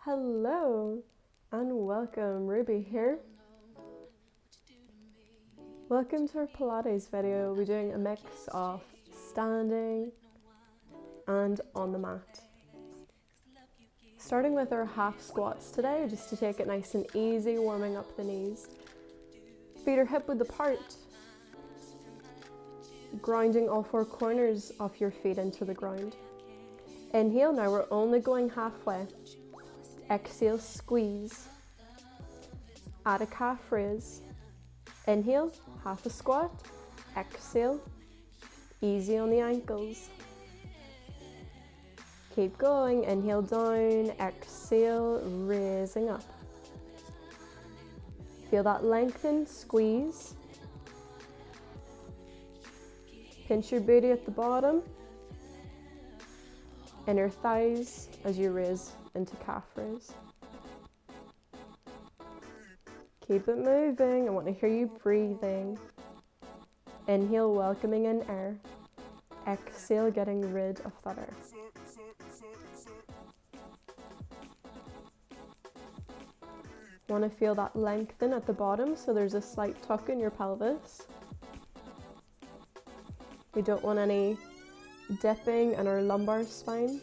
Hello and welcome, Ruby here. Welcome to our Pilates video. We're doing a mix of standing and on the mat. Starting with our half squats today, just to take it nice and easy, warming up the knees. Feet are hip width apart. Grounding all four corners of your feet into the ground. Inhale, now we're only going halfway. Exhale, squeeze. Add a calf raise. Inhale, half a squat. Exhale, easy on the ankles. Keep going, inhale down, exhale, raising up. Feel that lengthen, squeeze. Pinch your booty at the bottom. Inner thighs as you raise into calf raise. Keep it moving. I want to hear you breathing. Inhale, welcoming in air. Exhale, getting rid of that air. Want to feel that lengthen at the bottom, so there's a slight tuck in your pelvis. We don't want any dipping in our lumbar spine.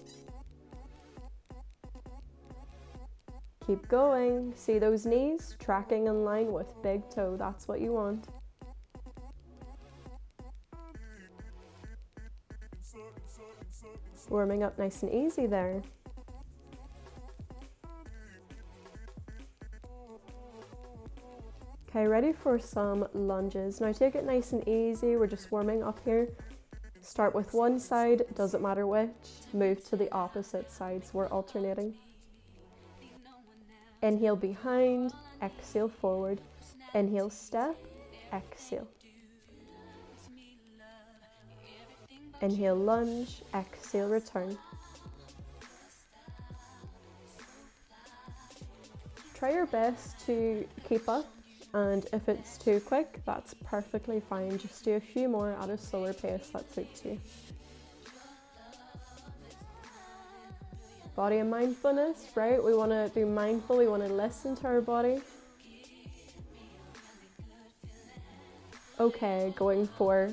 Keep going. See those knees tracking in line with big toe. That's what you want. Warming up nice and easy there. Okay, ready for some lunges. Now take it nice and easy. We're just warming up here. Start with one side, doesn't matter which. Move to the opposite sides. We're alternating. Inhale behind, exhale forward. Inhale step, exhale. Inhale lunge, exhale return. Try your best to keep up, and if it's too quick, that's perfectly fine. Just do a few more at a slower pace that suits you. Body and mindfulness, right? We want to be mindful, we want to listen to our body. Okay, going for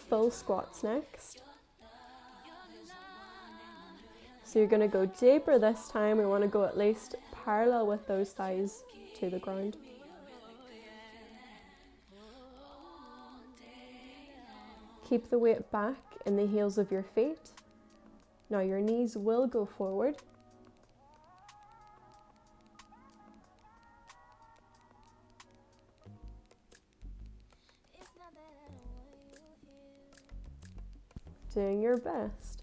full squats next. So you're going to go deeper this time. We want to go at least parallel with those thighs to the ground. Keep the weight back in the heels of your feet. Now your knees will go forward. Doing your best.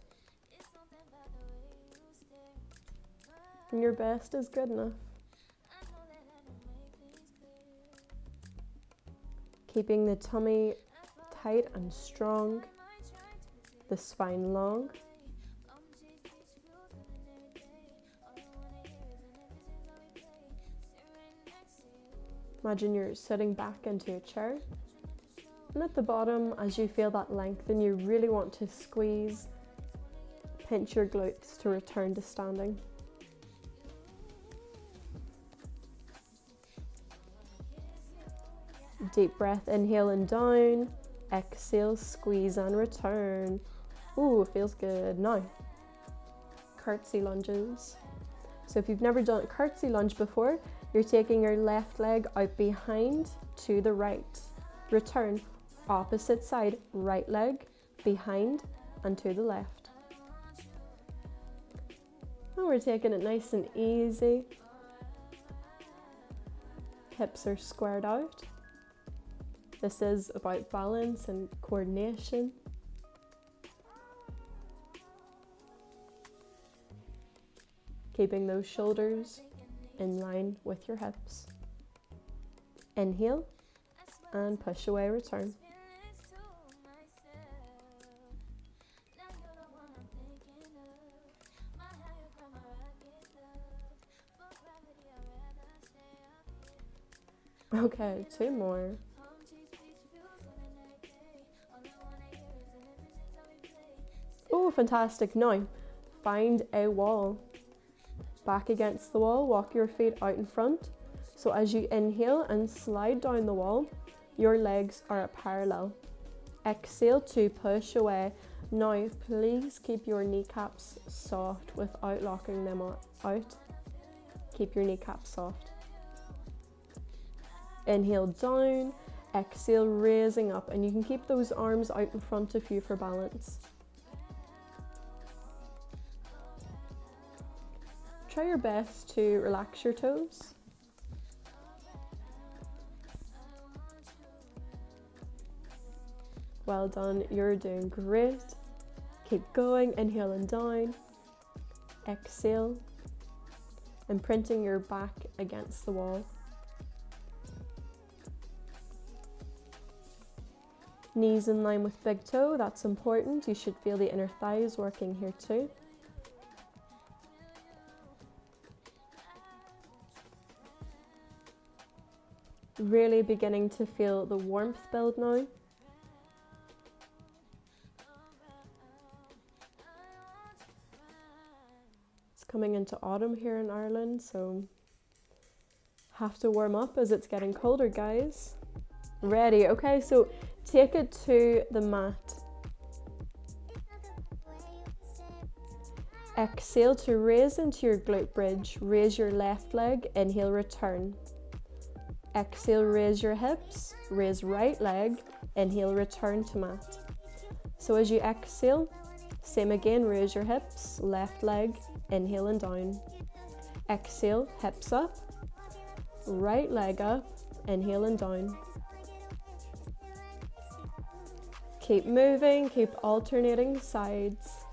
And your best is good enough. Keeping the tummy tight and strong, the spine long. Imagine you're sitting back into a chair. And at the bottom, as you feel that lengthen, you really want to squeeze, pinch your glutes to return to standing. Deep breath, inhale and down. Exhale, squeeze and return. Ooh, feels good. Now, curtsy lunges. So if you've never done a curtsy lunge before, you're taking your left leg out behind to the right. Return, opposite side, right leg, behind and to the left. And we're taking it nice and easy. Hips are squared out. This is about balance and coordination. Keeping those shoulders in line with your hips. Inhale and push away, return. Okay, two more. Oh, fantastic. Now, find a wall. back against the wall, walk your feet out in front. So as you inhale and slide down the wall, your legs are at parallel. Exhale to push away. Now, please keep your kneecaps soft without locking them out. Keep your kneecaps soft. Inhale down, exhale, raising up, and you can keep those arms out in front of you for balance. Try your best to relax your toes. Well done, you're doing great. Keep going, inhaling down, exhale, imprinting your back against the wall. Knees in line with big toe, that's important. You should feel the inner thighs working here too. Really beginning to feel the warmth build now. It's coming into autumn here in Ireland, so have to warm up as it's getting colder, guys. Ready? Okay, so take it to the mat. Exhale to raise into your glute bridge. Raise your left leg, inhale, return. Exhale, raise your hips, raise right leg, inhale, return to mat. So as you exhale, same again, raise your hips, left leg, inhale and down. Exhale, hips up, right leg up, inhale and down. Keep moving, keep alternating sides.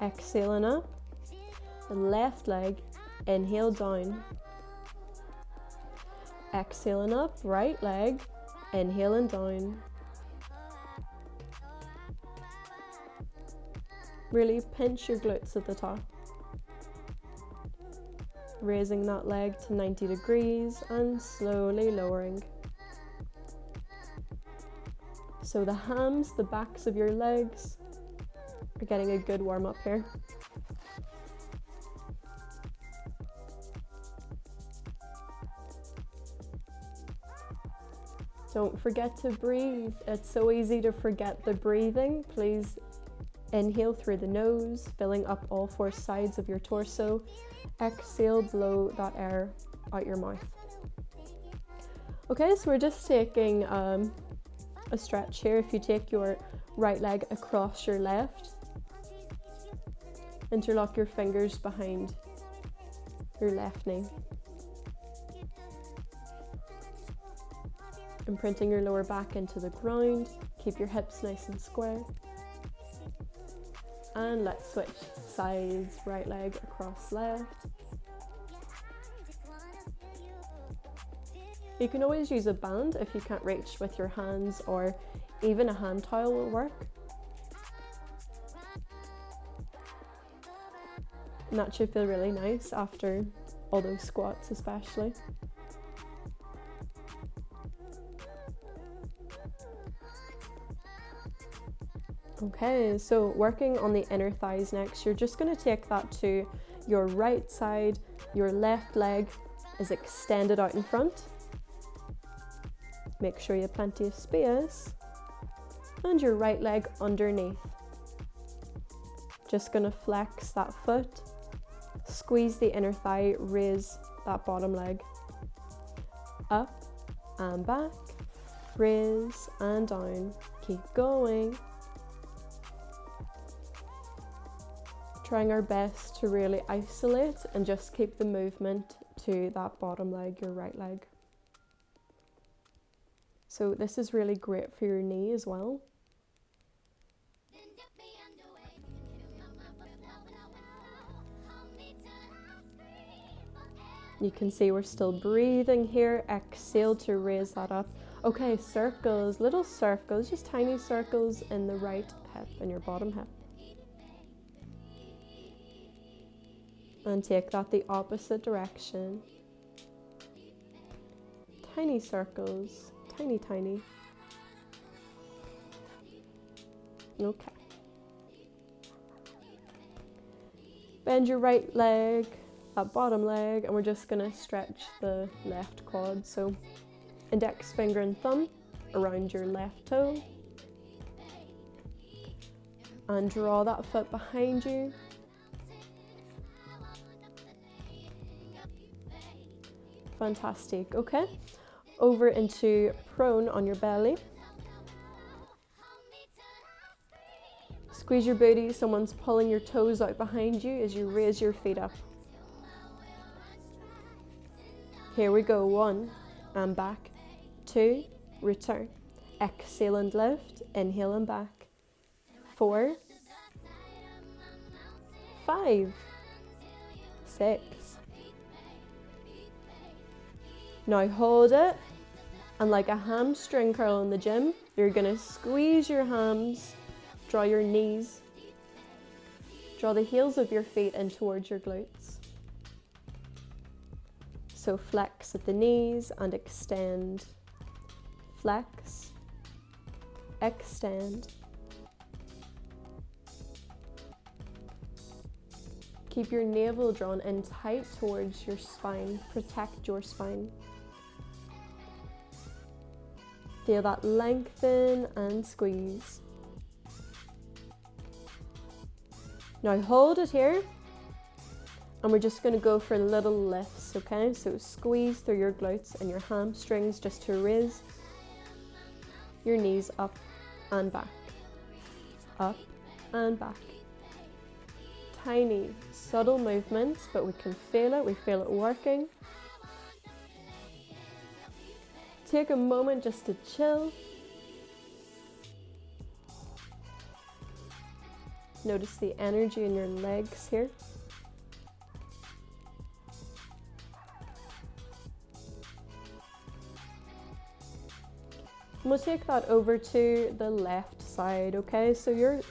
Exhaling up, left leg, inhale down. Exhaling up, right leg, inhale and down. Really pinch your glutes at the top. Raising that leg to 90 degrees and slowly lowering. So the hams, the backs of your legs are getting a good warm up here. Don't forget to breathe. It's so easy to forget the breathing. Please inhale through the nose, filling up all four sides of your torso. Exhale, blow that air out your mouth. Okay, so we're just taking a stretch here. If you take your right leg across your left, interlock your fingers behind your left knee. Imprinting your lower back into the ground. Keep your hips nice and square. And let's switch sides, right leg across left. You can always use a band if you can't reach with your hands, or even a hand towel will work. And that should feel really nice after all those squats especially. Okay, so working on the inner thighs next, you're just going to take that to your right side. Your left leg is extended out in front. Make sure you have plenty of space. And your right leg underneath. Just going to flex that foot, squeeze the inner thigh, raise that bottom leg. Up and back, raise and down. Keep going. Trying our best to really isolate and just keep the movement to that bottom leg, your right leg. So this is really great for your knee as well. You can see we're still breathing here. Exhale to raise that up. Okay, circles, little circles, just tiny circles in the right hip, in your bottom hip. And take that the opposite direction. Tiny circles, tiny, tiny. Okay. Bend your right leg, that bottom leg, and we're just gonna stretch the left quad. So index finger and thumb around your left toe. And draw that foot behind you. Fantastic, okay. Over into prone on your belly. Squeeze your booty, someone's pulling your toes out behind you as you raise your feet up. Here we go, 1, and back, 2, return. Exhale and lift, inhale and back. 4, 5, 6. Now hold it, and like a hamstring curl in the gym, you're gonna squeeze your hams, draw your knees, draw the heels of your feet in towards your glutes. So flex at the knees and extend. Flex, extend. Keep your navel drawn in tight towards your spine. Protect your spine. Feel that lengthen and squeeze. Now hold it here, and we're just going to go for little lifts, okay? So squeeze through your glutes and your hamstrings just to raise your knees up and back, up and back. Tiny, subtle movements, but we can feel it. We feel it working. Take a moment just to chill. Notice the energy in your legs here. And we'll take that over to the left side, okay? So your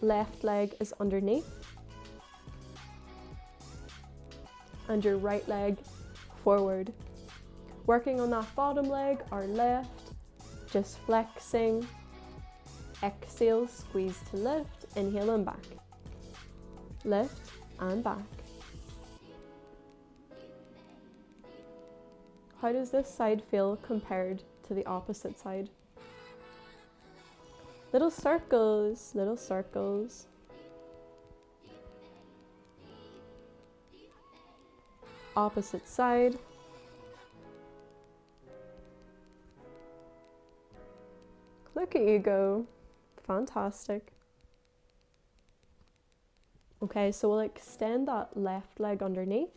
left leg is underneath and your right leg forward. Working on that bottom leg, our left, just flexing. Exhale, squeeze to lift, inhale and back. Lift and back. How does this side feel compared to the opposite side? Little circles, little circles. Opposite side. Look at you go. Fantastic. Okay, so we'll extend that left leg underneath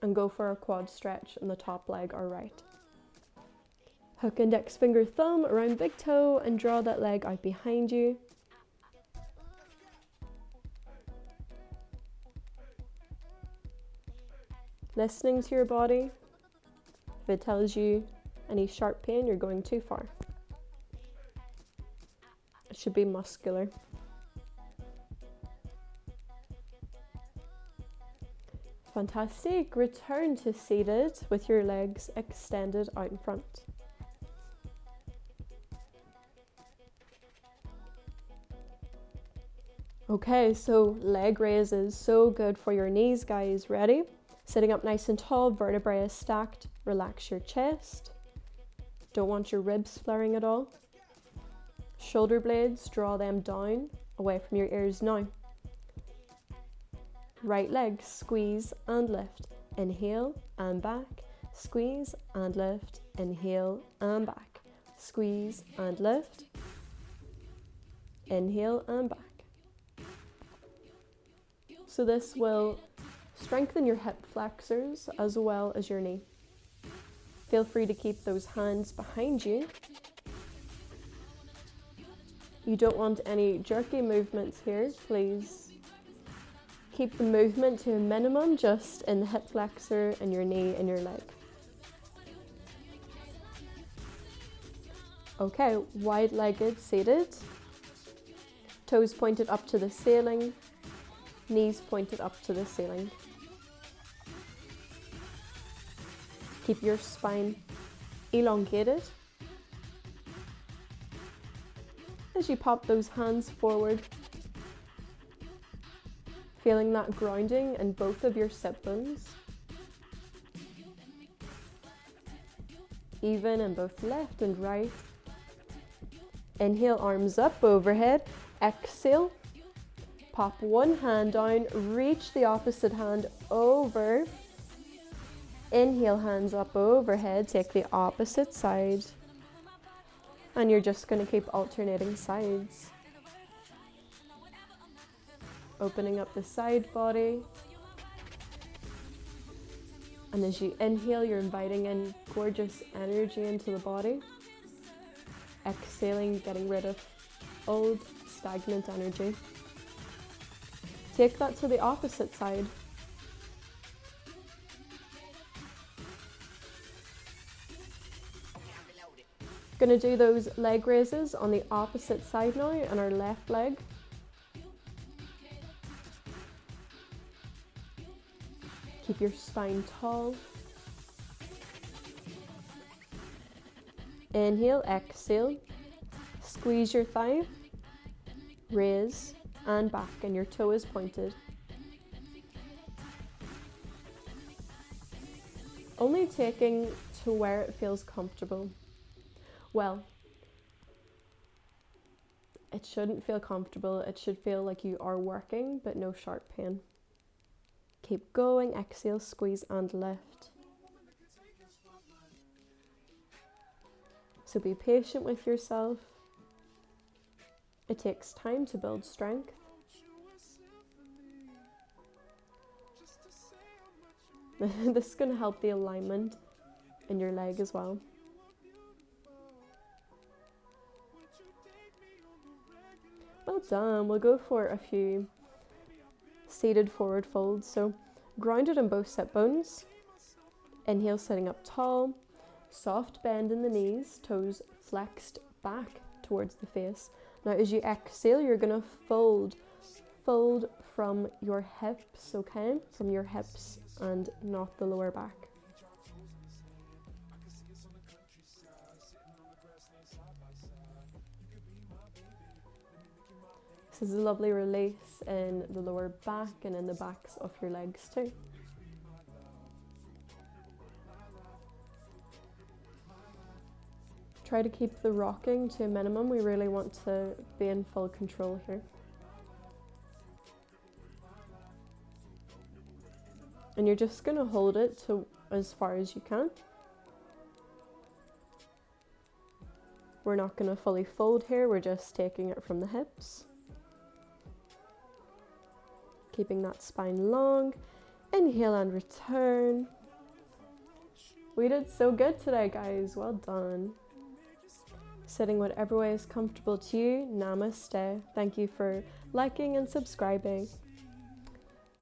and go for a quad stretch in the top leg, our right. Hook index finger thumb around big toe and draw that leg out behind you. Listening to your body. If it tells you any sharp pain, you're going too far. It should be muscular. Fantastic. Return to seated with your legs extended out in front. Okay, so leg raises, so good for your knees, guys. Ready? Sitting up nice and tall, vertebrae is stacked. Relax your chest. Don't want your ribs flaring at all. Shoulder blades, draw them down, away from your ears now. Right leg, squeeze and lift. Inhale and back. Squeeze and lift. Inhale and back. Squeeze and lift. Inhale and back. So this will strengthen your hip flexors as well as your knee. Feel free to keep those hands behind you. You don't want any jerky movements here, please. Keep the movement to a minimum, just in the hip flexor and your knee and your leg. Okay, wide-legged seated. Toes pointed up to the ceiling, knees pointed up to the ceiling. Keep your spine elongated. As you pop those hands forward, Feeling that grounding in both of your sit bones. Even in both left and right. Inhale, arms up overhead. Exhale, pop one hand down, reach the opposite hand over. Inhale, hands up overhead, take the opposite side. And you're just going to keep alternating sides. Opening up the side body. And as you inhale, you're inviting in gorgeous energy into the body. Exhaling, getting rid of old, stagnant energy. Take that to the opposite side. Going to do those leg raises on the opposite side now, on our left leg. Keep your spine tall. Inhale, exhale. Squeeze your thigh. Raise and back, and your toe is pointed. Only taking to where it feels comfortable. Well, it shouldn't feel comfortable. It should feel like you are working, but no sharp pain. Keep going. Exhale, squeeze and lift. So be patient with yourself. It takes time to build strength. This is going to help the alignment in your leg as well. Well done. We'll go for a few seated forward folds. So grounded in both sit bones. Inhale, sitting up tall. Soft bend in the knees, toes flexed back towards the face. Now as you exhale, you're going to fold from your hips, okay? From your hips and not the lower back. This is a lovely release in the lower back and in the backs of your legs too. Try to keep the rocking to a minimum. We really want to be in full control here. And you're just going to hold it to as far as you can. We're not going to fully fold here. We're just taking it from the hips. Keeping that spine long. Inhale and return. We did so good today, guys. Well done. Sitting whatever way is comfortable to you. Namaste. Thank you for liking and subscribing.